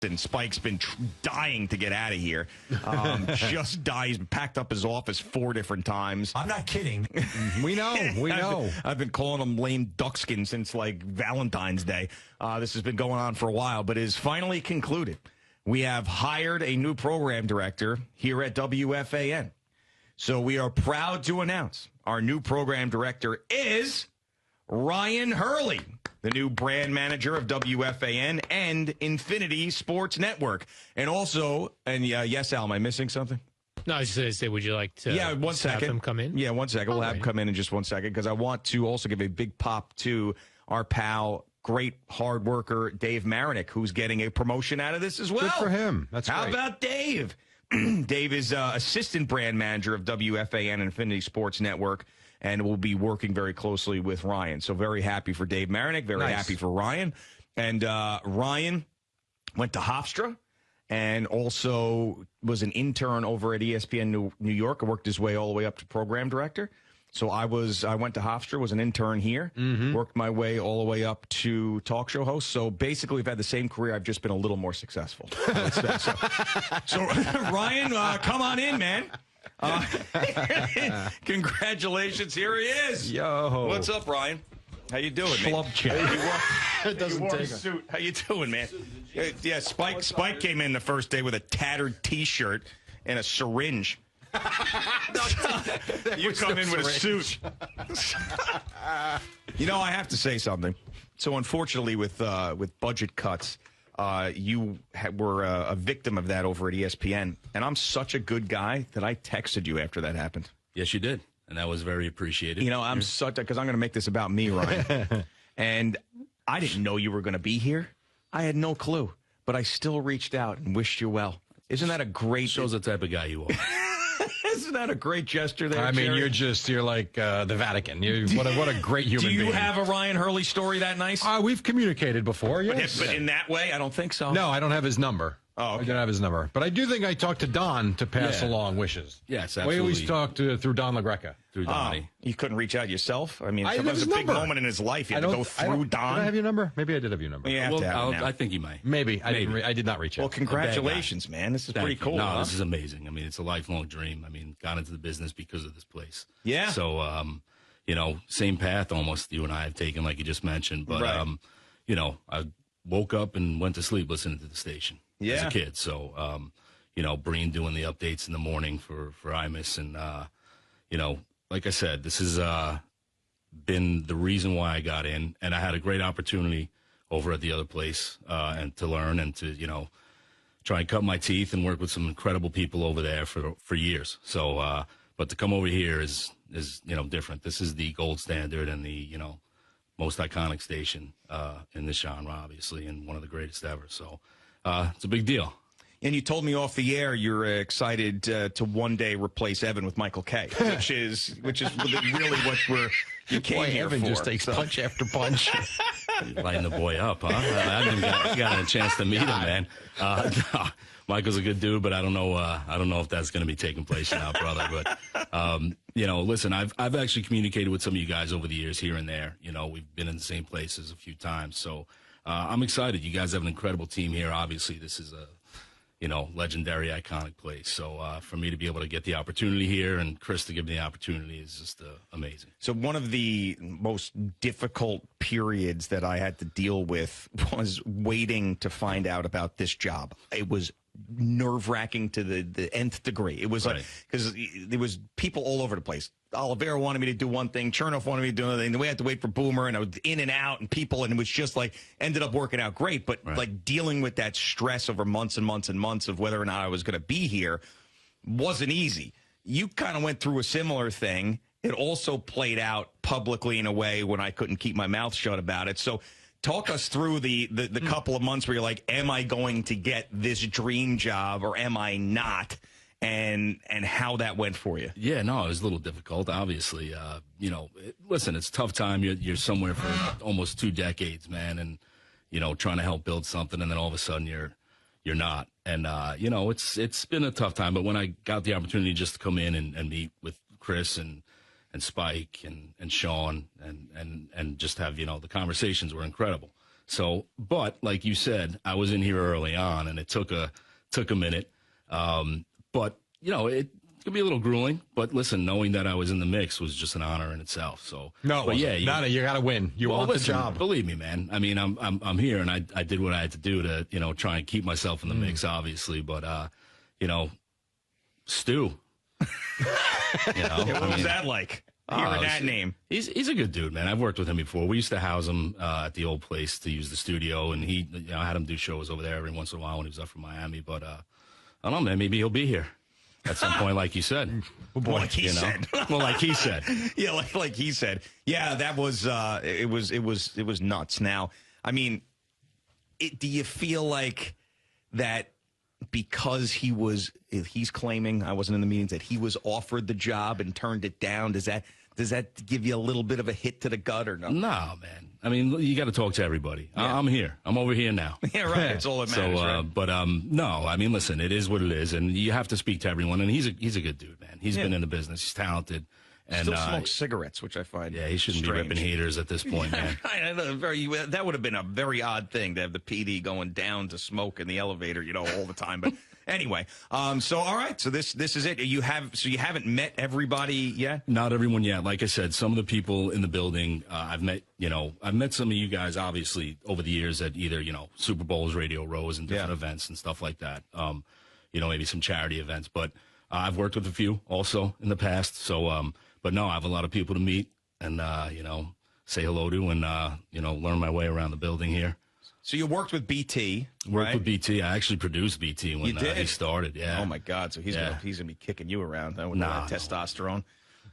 And Spike's been dying to get out of here. Just died. He's packed up his office 4 different times. I'm not kidding. We know. I've been calling him lame duckskin since like Valentine's Day. This has been going on for a while, but is finally concluded. We have hired a new program director here at WFAN. So we are proud to announce our new program director is Ryan Hurley, the new brand manager of WFAN and Infinity Sports Network. And also, yes, Al, am I missing something? No, I was just going to say, would you like to have him come in? Yeah, 1 second. We'll have him come in just 1 second because I want to also give a big pop to our pal, great hard worker, Dave Marinick, who's getting a promotion out of this as well. Good for him. That's How great. about Dave? Dave is assistant brand manager of WFAN and Infinity Sports Network, and will be working very closely with Ryan. So very happy for Dave Marinick, very happy for Ryan. And Ryan went to Hofstra and also was an intern over at ESPN New York and worked his way all the way up to program director. So I went to Hofstra, was an intern here, worked my way all the way up to talk show host. So basically, I've had the same career. I've just been a little more successful. I would say. So Ryan, come on in, man. Congratulations. Here he is. Yo. What's up, Ryan? How you doing, Schlub man? check. It doesn't take a suit. How you doing, man? Yeah, Spike came in the first day with a tattered T-shirt and a syringe. You come in with a suit. You know, I have to say something. So unfortunately, with budget cuts, you were a victim of that over at ESPN. And I'm such a good guy that I texted you after that happened. Yes, you did. And that was very appreciated. You know, I'm such a, because I'm going to make this about me, Ryan. And I didn't know you were going to be here. I had no clue. But I still reached out and wished you well. Isn't that a great... Shows the type of guy you are. Isn't that a great gesture there, I mean, Jerry? you're like the Vatican. What a great human being. Do you have a Ryan Hurley story that nice? We've communicated before, yes. But in that way, I don't think so. No, I don't have his number. Oh, okay. I don't have his number. But I do think I talked to Don to pass along wishes. Yes, absolutely. We always talked through Don LaGreca. Through Donnie. You couldn't reach out yourself? I mean, I sometimes have a his big number. moment in his life. You had to go through Don. Did I have your number? Maybe I did have your number. You have to have it now. I think you might. Maybe. I did not reach out. Well, congratulations, man. This is pretty cool. No, huh? this is amazing. I mean, it's a lifelong dream. I mean, got into the business because of this place. Yeah. So, you know, same path almost you and I have taken, like you just mentioned. But, Right. you know, I woke up and went to sleep listening to the station as a kid. So, you know, Breen doing the updates in the morning for Imus. And, you know, like I said, this has been the reason why I got in. And I had a great opportunity over at the other place and to learn and to, you know, try and cut my teeth and work with some incredible people over there for years. So, but to come over here is, you know, different. This is the gold standard and the, you know, most iconic station in this genre, obviously, and one of the greatest ever. So it's a big deal. And you told me off the air you're excited to one day replace Evan with Michael Kay, which is really what you came here Evan for. just takes punch after punch. Lighting the boy up, huh? I haven't even got a chance to meet him, man. No, Michael's a good dude, but I don't know if that's going to be taking place now, brother. But you know, listen, I've actually communicated with some of you guys over the years here and there. You know, we've been in the same places a few times, so I'm excited. You guys have an incredible team here. Obviously, this is a legendary, iconic place. So for me to be able to get the opportunity here and Chris to give me the opportunity is just amazing. So one of the most difficult periods that I had to deal with was waiting to find out about this job. It was nerve-wracking to the nth degree. It was like, because there was people all over the place. Oliveira wanted me to do one thing. Chernoff wanted me to do another thing. Then we had to wait for Boomer, and I was in and out, and people, and it was just like, ended up working out great. But like dealing with that stress over months and months and months of whether or not I was going to be here wasn't easy. You kind of went through a similar thing. It also played out publicly in a way when I couldn't keep my mouth shut about it. So talk us through the couple of months where you're like, am I going to get this dream job or am I not? And how that went for you. Yeah, no, it was a little difficult, obviously. You know, listen, it's a tough time. You're somewhere for almost 2 decades, man, and, you know, trying to help build something, and then all of a sudden you're not. And, you know, it's been a tough time. But when I got the opportunity just to come in and meet with Chris and Spike and Sean and just have, you know, the conversations were incredible. So, but like you said, I was in here early on, and it took a minute. But it could be a little grueling. But listen, knowing that I was in the mix was just an honor in itself. So no, but you got to win. You want the job. Believe me, man. I mean, I'm here, and I did what I had to do to try and keep myself in the mix, obviously. But Stu. What was that like? Hearing that name. He's a good dude, man. I've worked with him before. We used to house him at the old place to use the studio, and I had him do shows over there every once in a while when he was up from Miami. But I don't know, man. Maybe he'll be here at some point, like you said. Well, like he said. Well, like he said. Yeah, like he said. Yeah, that was it was nuts. Now, I mean, do you feel like that? Because he's claiming, I wasn't in the meetings, that he was offered the job and turned it down. Does that give you a little bit of a hit to the gut or no? No, man. I mean, you got to talk to everybody. Yeah. I'm here. I'm over here now. Yeah, right. It's all that matters. So, right? But no. I mean, listen, it is what it is, and you have to speak to everyone. And he's a good dude, man. He's been in the business. He's talented. And still smokes cigarettes, which I find he shouldn't be ripping heaters at this point, man. That would have been a very odd thing to have the PD going down to smoke in the elevator, all the time. But anyway, so all right, so this is it. You haven't met everybody yet? Not everyone yet. Like I said, some of the people in the building I've met. I've met some of you guys obviously over the years at either Super Bowls, Radio Rows, and different events and stuff like that. Maybe some charity events, but I've worked with a few also in the past. So. But no, I have a lot of people to meet and, say hello to and, learn my way around the building here. So you worked with BT, Worked with BT. I actually produced BT when he started, yeah. Oh, my God. So he's gonna be kicking you around with that testosterone.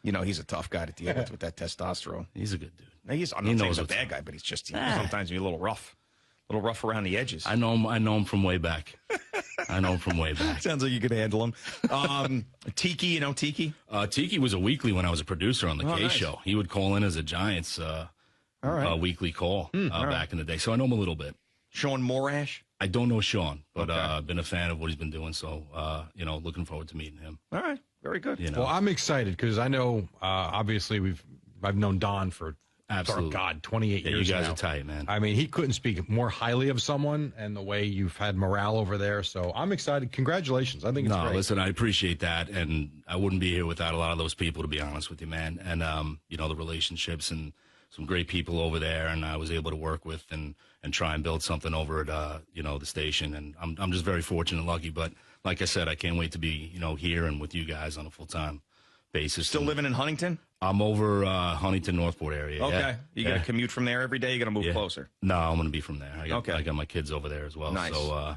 He's a tough guy to deal with that testosterone. He's a good dude. I'm not saying he's a bad guy, but he's just sometimes he's a little rough around the edges. I know him from way back. Sounds like you could handle him. Tiki, Tiki? Tiki was a weekly when I was a producer on the K Show. He would call in as a Giants weekly call back in the day. So I know him a little bit. Sean Morash? I don't know Sean, but I've been a fan of what he's been doing. So, looking forward to meeting him. All right. Very good. Well, I'm excited because I know, obviously, I've known Don for absolutely. 28 years you guys now. are tight, man. I mean, he couldn't speak more highly of someone and the way you've had morale over there. So I'm excited. Congratulations. I think it's great. Listen, I appreciate that. And I wouldn't be here without a lot of those people, to be honest with you, man. And, the relationships and some great people over there. And I was able to work with and try and build something over at, the station. And I'm just very fortunate and lucky. But like I said, I can't wait to be, here and with you guys on a full-time basis. Still living in Huntington? I'm over Huntington, Northport area. Okay. Yeah. You got to commute from there every day? You got to move closer? No, I'm going to be from there. I got my kids over there as well. Nice. So,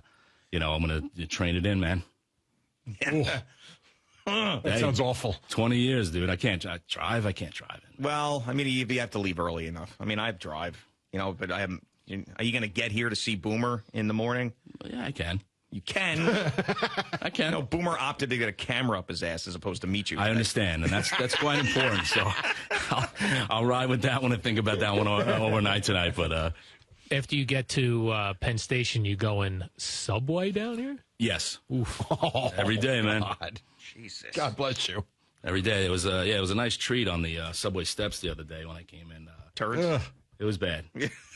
I'm going to train it in, man. That sounds awful. 20 years, dude. I can't drive. I can't drive it. Well, I mean, you have to leave early enough. I mean, I drive, but I haven't. Are you going to get here to see Boomer in the morning? Yeah, I can. You can. I can. No, Boomer opted to get a camera up his ass as opposed to meet you. I understand, and that's quite important. So I'll ride with that one and think about that one overnight tonight. But after you get to Penn Station, you go in subway down here? Yes. Oof. Every day, man. God. Jesus. God bless you. Every day. It was a nice treat on the subway steps the other day when I came in. Turds? It was bad.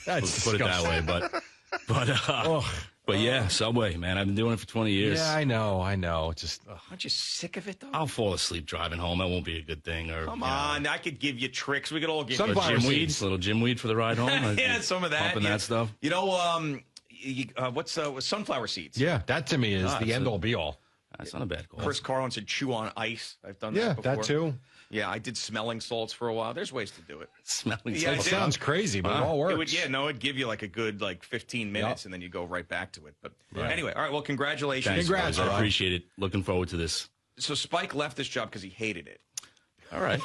That's put it that way, but yeah, subway, man. I've been doing it for 20 years. Yeah, I know. It's just aren't you sick of it though? I'll fall asleep driving home. That won't be a good thing. Or come on, I could give you tricks. We could all give you little gym weed for the ride home. Yeah, some of that. Pumping that stuff. What's sunflower seeds? Yeah, that to me is the end all be all. That's not a bad call. Chris Carlin said chew on ice. I've done that before. Yeah, that too. Yeah, I did smelling salts for a while. There's ways to do it. Smelling salts. It sounds crazy, but it all works. It'd give you like a good 15 minutes, and then you go right back to it. But anyway, all right, well, congratulations. Congrats. I appreciate it. Looking forward to this. So Spike left this job because he hated it. All right.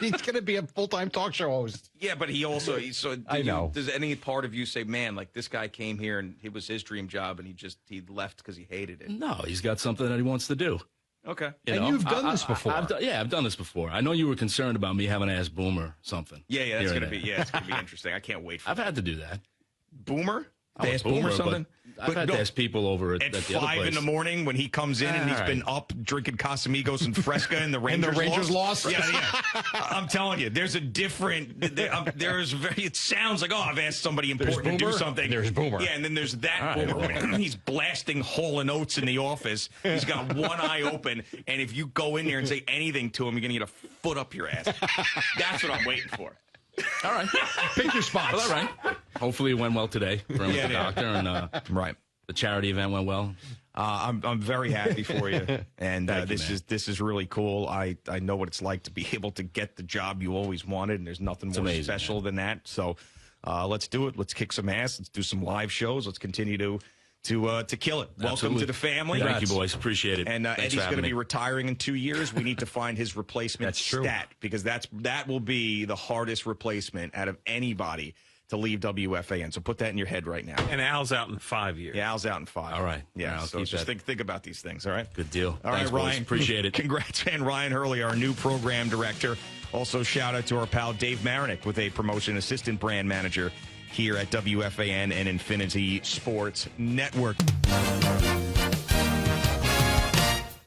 He's going to be a full-time talk show host. Yeah, but he also, I know. Does any part of you say, man, like this guy came here and it was his dream job and he left because he hated it? No, he's got something that he wants to do. Okay. You've done this before. I've done this before. I know you were concerned about me having to ask Boomer something. Yeah, it's going to be interesting. I can't wait for I've had to do that. Boomer? To ask Boomer something? I've had to ask people over at the other 5 place. in the morning when he comes in and he's been up drinking Casamigos and Fresca and the Rangers lost? Yeah. I'm telling you, there's a different. It sounds like, I've asked somebody important to do something. There's Boomer. Yeah, and then there's that Boomer. He's blasting Hall and Oates in the office. He's got one eye open, and if you go in there and say anything to him, you're gonna get a foot up your ass. That's what I'm waiting for. All right. Pick your spots. Well, all right. Hopefully it went well today for him with the doctor, and Right. the charity event went well. I'm very happy for you, and this is really cool. I know what it's like to be able to get the job you always wanted, and there's nothing more special than that. So let's do it. Let's kick some ass. Let's do some live shows. Let's continue to kill it. Welcome Absolutely. to the family. Thank you, boys. Appreciate it. And Eddie's going to be retiring in 2 years. We need to find his replacement stat, because that will be the hardest replacement out of anybody to leave WFAN. So put that in your head right now. And Al's out in 5 years. Yeah, Al's out in 5. All right. Yeah, so just think about these things, all right? Good deal. All Thanks, right, Ryan. boys. Appreciate it. Congrats, man. Ryan Hurley, our new program director. Also, shout out to our pal Dave Marinick with a promotion assistant brand manager here at WFAN and Infinity Sports Network.